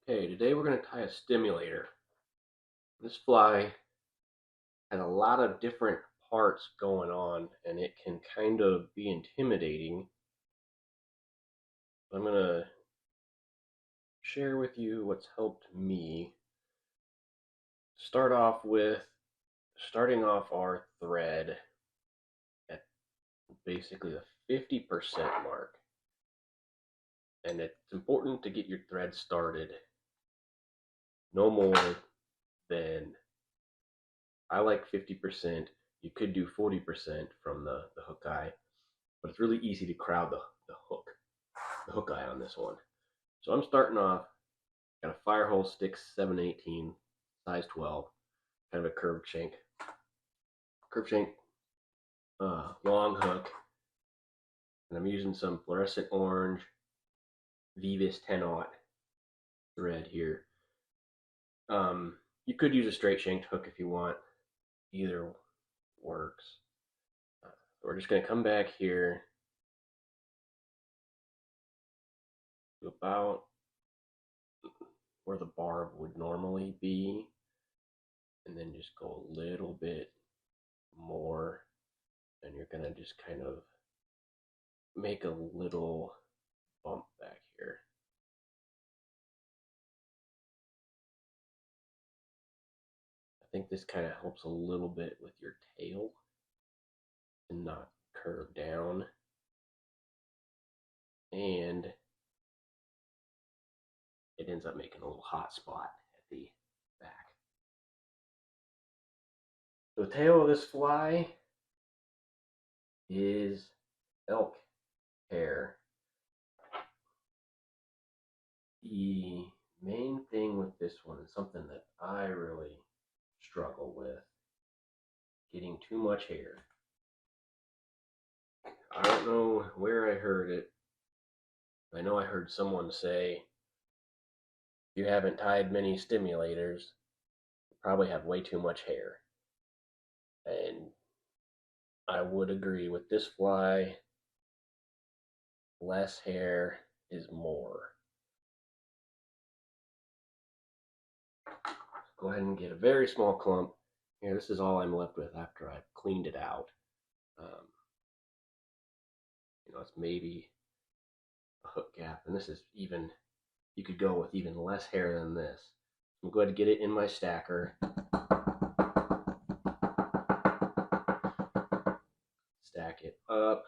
Okay, today we're going to tie a stimulator. This fly has a lot of different parts going on and it can kind of be intimidating. I'm going to share with you what's helped me. Starting off our thread at basically the 50% mark. And it's important to get your thread started no more than, I like 50%. You could do 40% from the hook eye, but it's really easy to crowd the hook eye on this one. So I'm starting off, got a Firehole Sticks 718, size 12, kind of a curved shank, long hook, and I'm using some fluorescent orange Veevus 10-aught thread here. You could use a straight shanked hook if you want. Either works. We're just going to come back here to about where the barb would normally be, and then just go a little bit more, and you're going to just kind of make a little bump back here. I think this kind of helps a little bit with your tail and not curve down, and it ends up making a little hot spot at the back. The tail of this fly is elk hair. The main thing with this one is something that I really struggle with, getting too much hair. I don't know where I heard it. I know I heard someone say, if you haven't tied many stimulators, you probably have way too much hair. And I would agree with this fly. Less hair is more. Go ahead and get a very small clump. Here, this is all I'm left with after I've cleaned it out. It's maybe a hook gap, and this is even, you could go with even less hair than this. I'm going to get it in my stacker. Stack it up.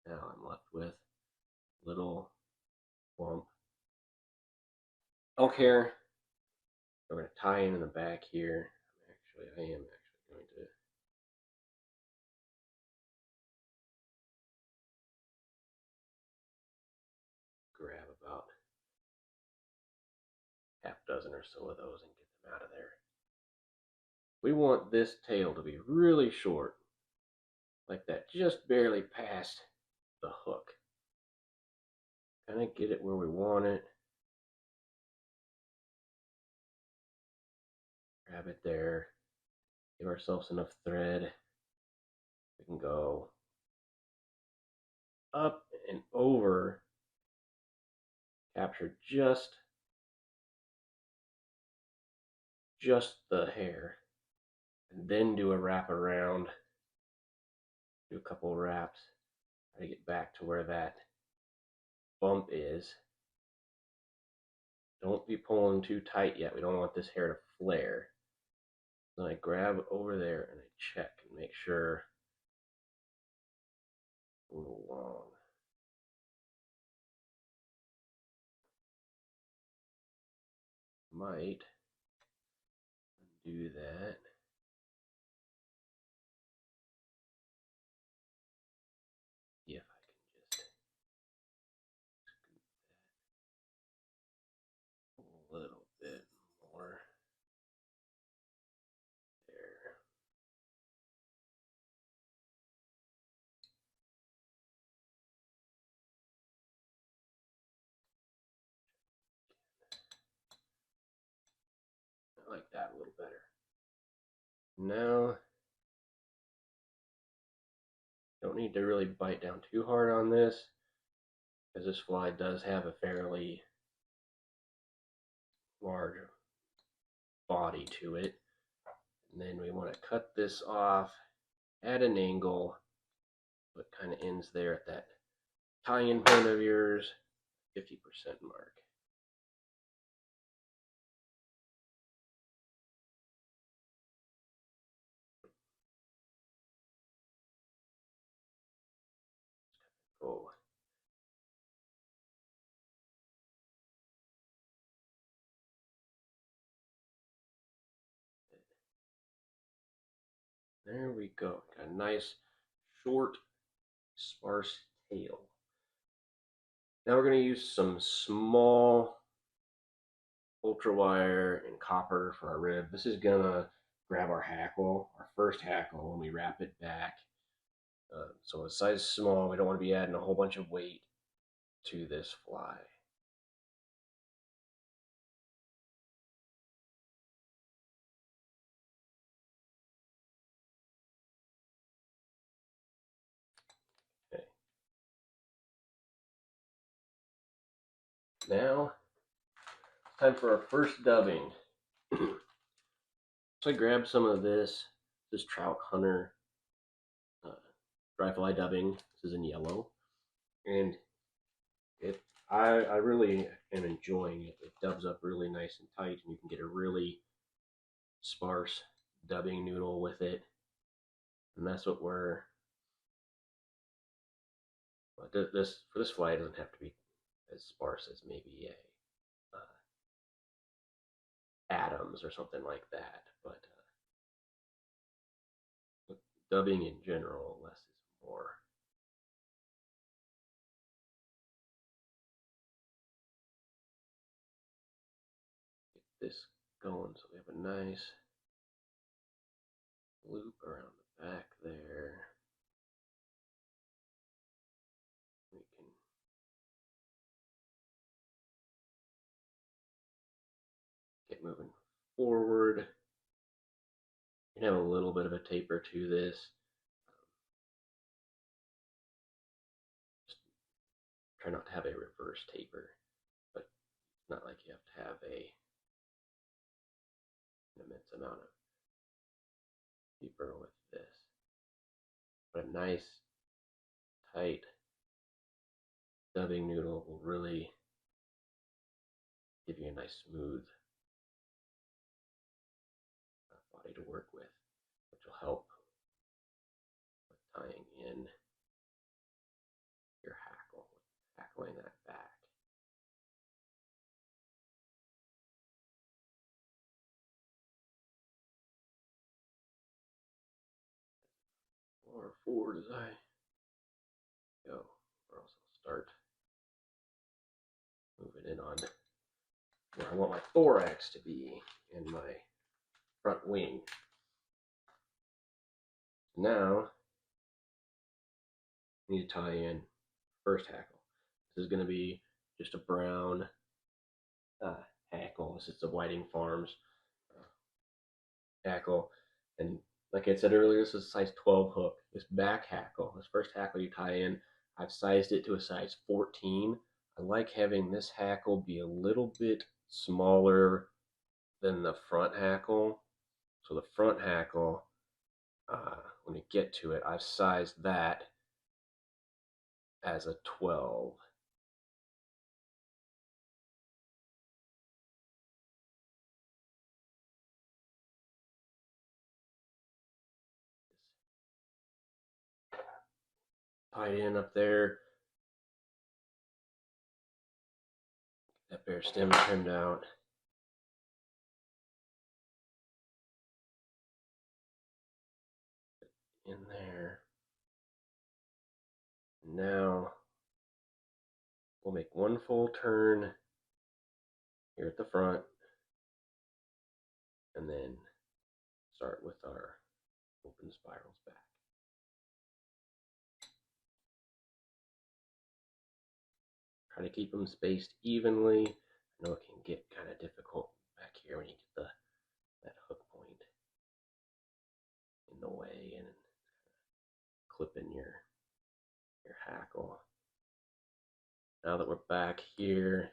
Now I'm left with a little clump elk hair. We're going to tie in the back here. I am actually going to grab about half dozen or so of those and get them out of there. We want this tail to be really short, like that, just barely past the hook. Kind of get it where we want it. Grab it there. Give ourselves enough thread. We can go up and over. Capture just the hair. And then do a wrap around. Do a couple wraps. Try to get back to where that bump is. Don't be pulling too tight yet. We don't want this hair to flare. Then I grab over there and I check and make sure it's a little long. Might do that. If I can just scoop that a little bit more. There. I like that a little better. Now, Don't need to really bite down too hard on this, because this fly does have a fairly large body to it. And then we want to cut this off at an angle, so it kind of ends there at that tie-in point of yours, 50% mark. Cool. There we go. Got a nice, short, sparse tail. Now we're going to use some small ultra wire and copper for our rib. This is going to grab our hackle, our first hackle, when we wrap it back. So it's size small. We don't want to be adding a whole bunch of weight to this fly. Okay. Now, it's time for our first dubbing. So I grabbed some of this Trout Hunter dry fly dubbing. This is in yellow, and I really am enjoying it. It dubs up really nice and tight, and you can get a really sparse dubbing noodle with it. And that's what we're. This for this fly, it doesn't have to be as sparse as maybe a Adams or something like that, but dubbing in general, less is more. Get this going so we have a nice loop around the back there. We can get moving forward. You can have a little bit of a taper to this. Just try not to have a reverse taper, but it's not like you have to have an immense amount of taper with this. But a nice, tight dubbing noodle will really give you a nice smooth body to work with, which will help with tying in your hackle, hackling that back. Or forward as I go, or else I'll start moving in on where I want my thorax to be and my front wing. Now, I need to tie in first hackle. This is going to be just a brown hackle. This is the Whiting Farms hackle. And like I said earlier, this is a size 12 hook. This back hackle, this first hackle you tie in, I've sized it to a size 14. I like having this hackle be a little bit smaller than the front hackle. So the front hackle, when you get to it, I've sized that as a 12. Tied in up there. That bare stem trimmed out. In there. Now we'll make one full turn here at the front, and then start with our open spirals back. Try to keep them spaced evenly. I know it can get kind of difficult back here when you get that hook point in the way and clipping your hackle. Now that we're back here,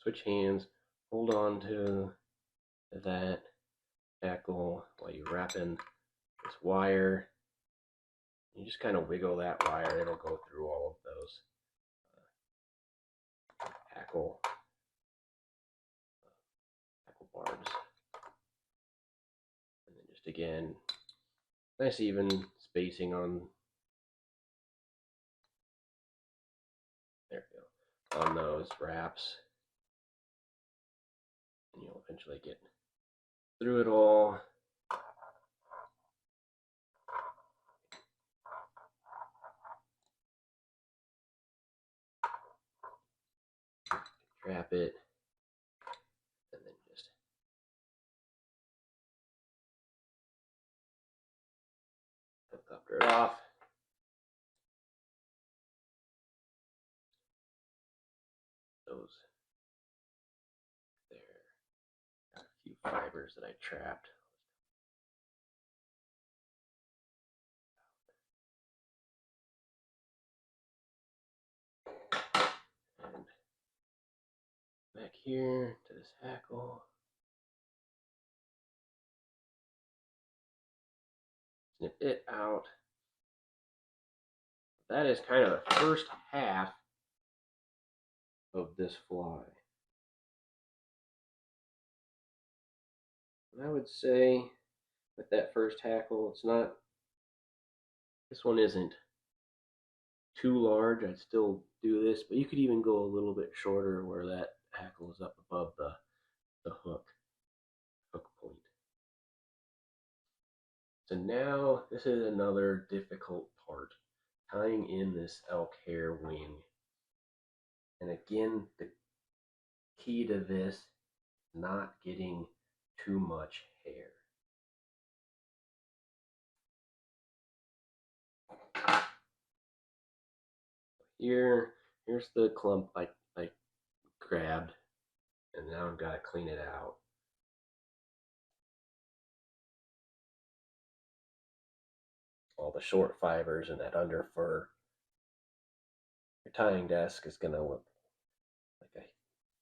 switch hands, hold on to that hackle while you're wrapping this wire. You just kind of wiggle that wire, it'll go through all of those hackle barbs. And then just again, nice even spacing on, there we go, on those wraps. And you'll eventually get through it all. Trap it, and then just helicopter it off. Those there. Got a few fibers that I trapped. And back here to this hackle. Snip it out. That is kind of the first half of this fly. And I would say with that first hackle, it's not, this one isn't too large. I'd still do this, but you could even go a little bit shorter where that hackle is up above the hook point. So now this is another difficult part, tying in this elk hair wing. And again, the key to this is not getting too much hair. Here's the clump I grabbed, and now I've got to clean it out. All the short fibers and that under fur. Your tying desk is going to look like a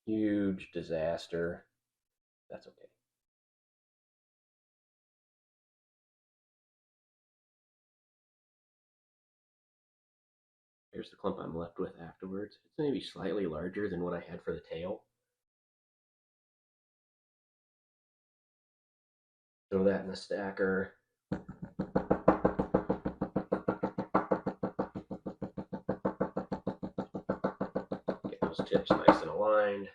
huge disaster. That's okay. Here's the clump I'm left with afterwards. It's maybe slightly larger than what I had for the tail. Throw that in the stacker. Get those tips nice and aligned. If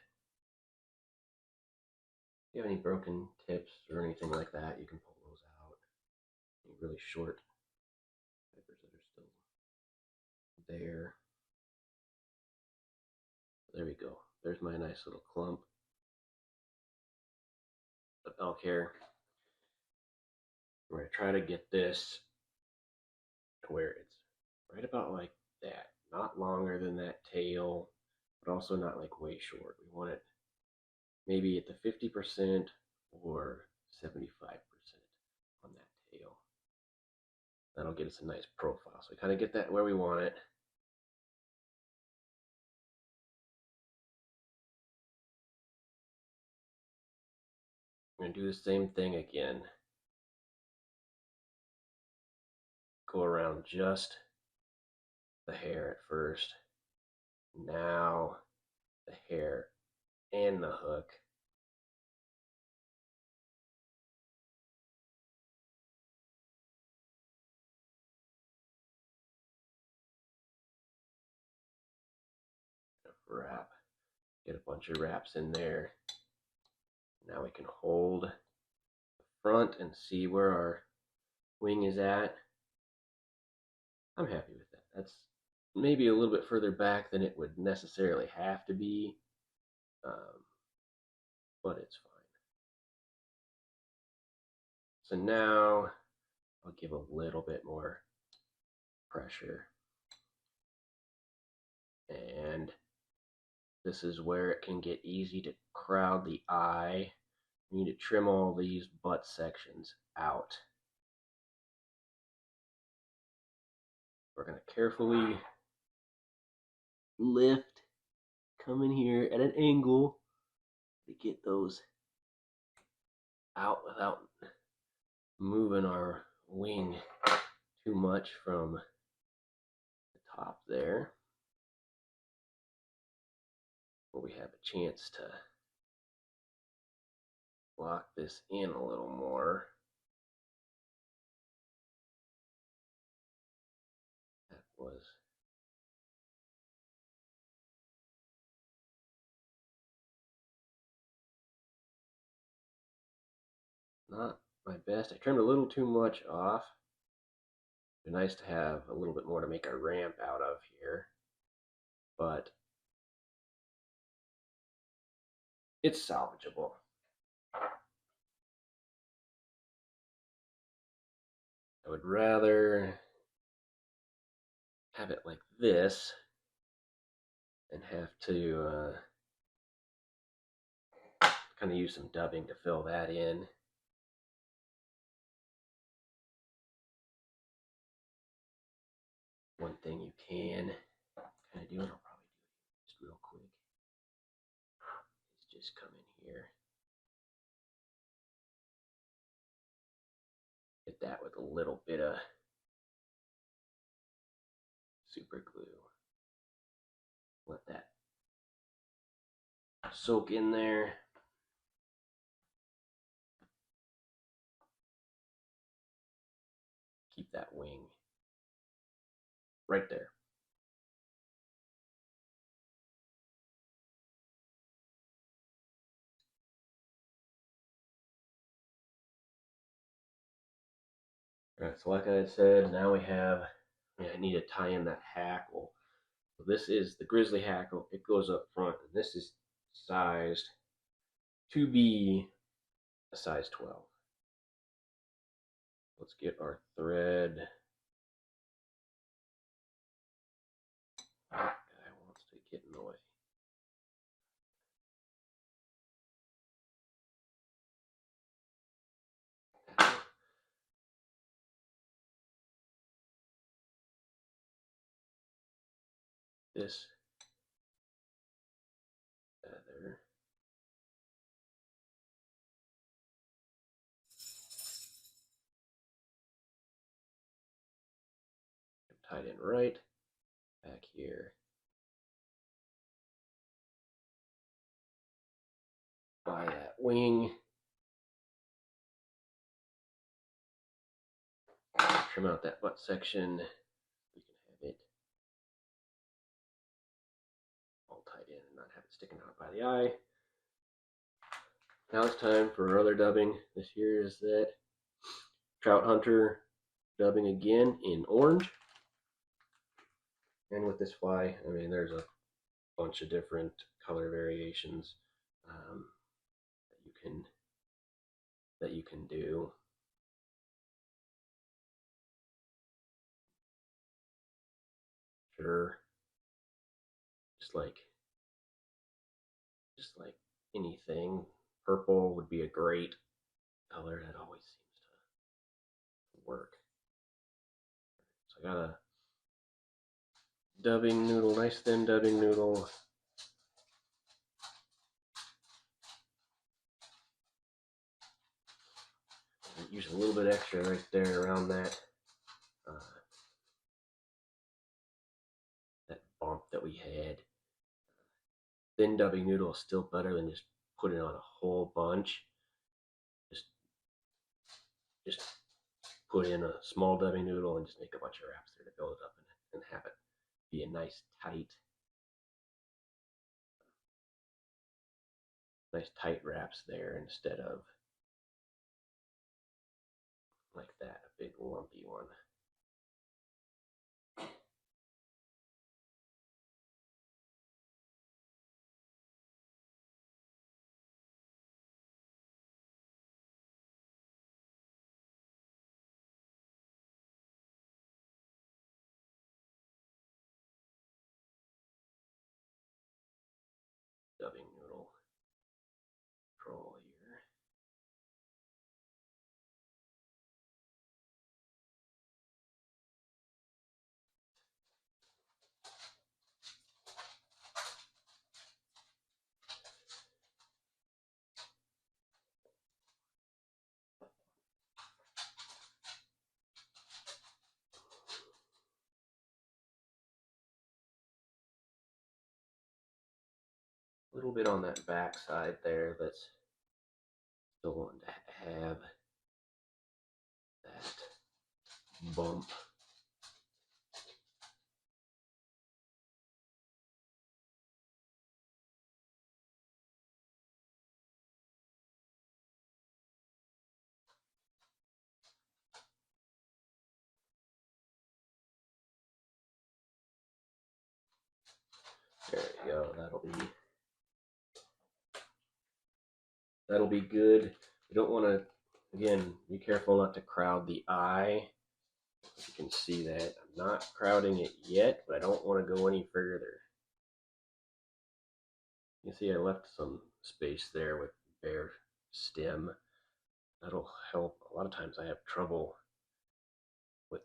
you have any broken tips or anything like that, you can pull those out. Any really short fibers that are still there. There we go. There's my nice little clump of elk hair. We're going to try to get this to where it's right about like that. Not longer than that tail, but also not like way short. We want it maybe at the 50% or 75% on that tail. That'll get us a nice profile. So we kind of get that where we want it. I'm going to do the same thing again. Go around just the hair at first. Now the hair and the hook. Wrap. Get a bunch of wraps in there. Now we can hold the front and see where our wing is at. I'm happy with that. That's maybe a little bit further back than it would necessarily have to be, but it's fine. So now I'll give a little bit more pressure. And this is where it can get easy to crowd the eye. You need to trim all these butt sections out. We're going to carefully lift, come in here at an angle to get those out without moving our wing too much from the top there. Where we have a chance to lock this in a little more. That was not my best. I trimmed a little too much off. It'd be nice to have a little bit more to make a ramp out of here, but it's salvageable. I would rather have it like this and have to kind of use some dubbing to fill that in. One thing you can kind of do, and I'll probably do it just real quick, is just come in here, hit that with a little bit of super glue. Let that soak in there. Keep that wing right there. Alright, so like I had said, now I need to tie in that hackle. So this is the Grizzly hackle. It goes up front, and this is sized to be a size 12. Let's get our thread. That guy wants to get in the way. This feather. Tied in right back here. By that wing. Trim out that butt section. We can have it all tied in and not have it sticking out by the eye. Now it's time for other dubbing. This here is that Trout Hunter dubbing again in orange. And with this fly, I mean, there's a bunch of different color variations that you can do. Sure, just like anything, purple would be a great color. That always seems to work. So I got a dubbing noodle, nice thin dubbing noodle. Use a little bit extra right there around that bump that we had. Thin dubbing noodle is still better than just putting on a whole bunch. Just put in a small dubbing noodle and just make a bunch of wraps there to build it up and have it be a nice tight wraps there instead of like that, a big lumpy one. Dubbing noodle control here. A little bit on that back side there that's still wanting to have that bump. There you go. That'll be good. You don't want to, again, be careful not to crowd the eye. You can see that I'm not crowding it yet, but I don't want to go any further. You see I left some space there with bare stem. That'll help. A lot of times I have trouble with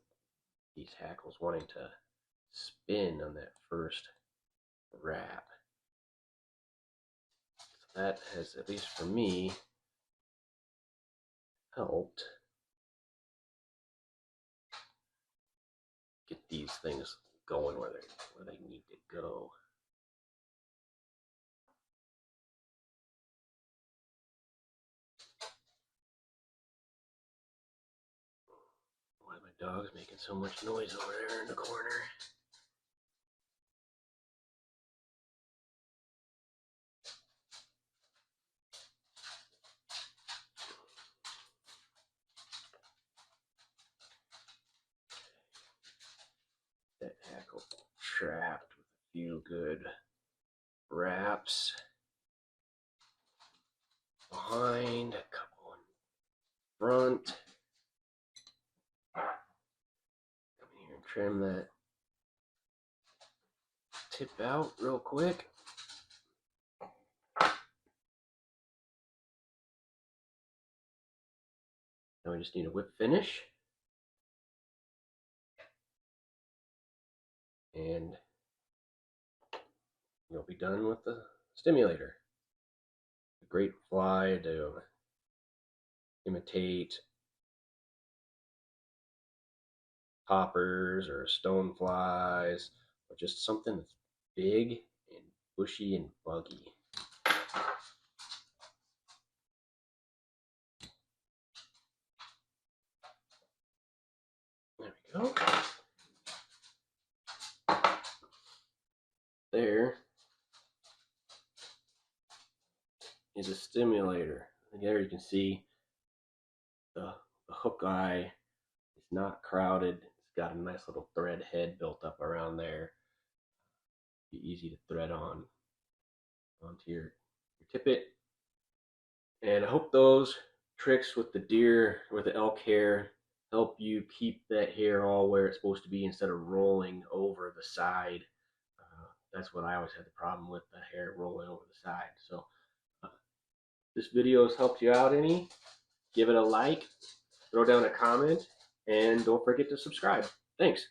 these hackles wanting to spin on that first wrap. So that has, at least for me, helped get these things going where they need to go. Why my dog's making so much noise over there in the corner? That hackle trapped with a few good wraps behind, a couple in front. Come here and trim that tip out real quick. Now we just need a whip finish. And you'll be done with the stimulator. A great fly to imitate poppers or stone flies, or just something that's big and bushy and buggy. There we go. There is a stimulator. And there you can see the hook eye is not crowded. It's got a nice little thread head built up around there. Be easy to thread onto your tippet. And I hope those tricks with the deer, with the elk hair, help you keep that hair all where it's supposed to be instead of rolling over the side. That's what I always had the problem with, the hair rolling over the side. So this video has helped you out any, give it a like, throw down a comment, and don't forget to subscribe. Thanks.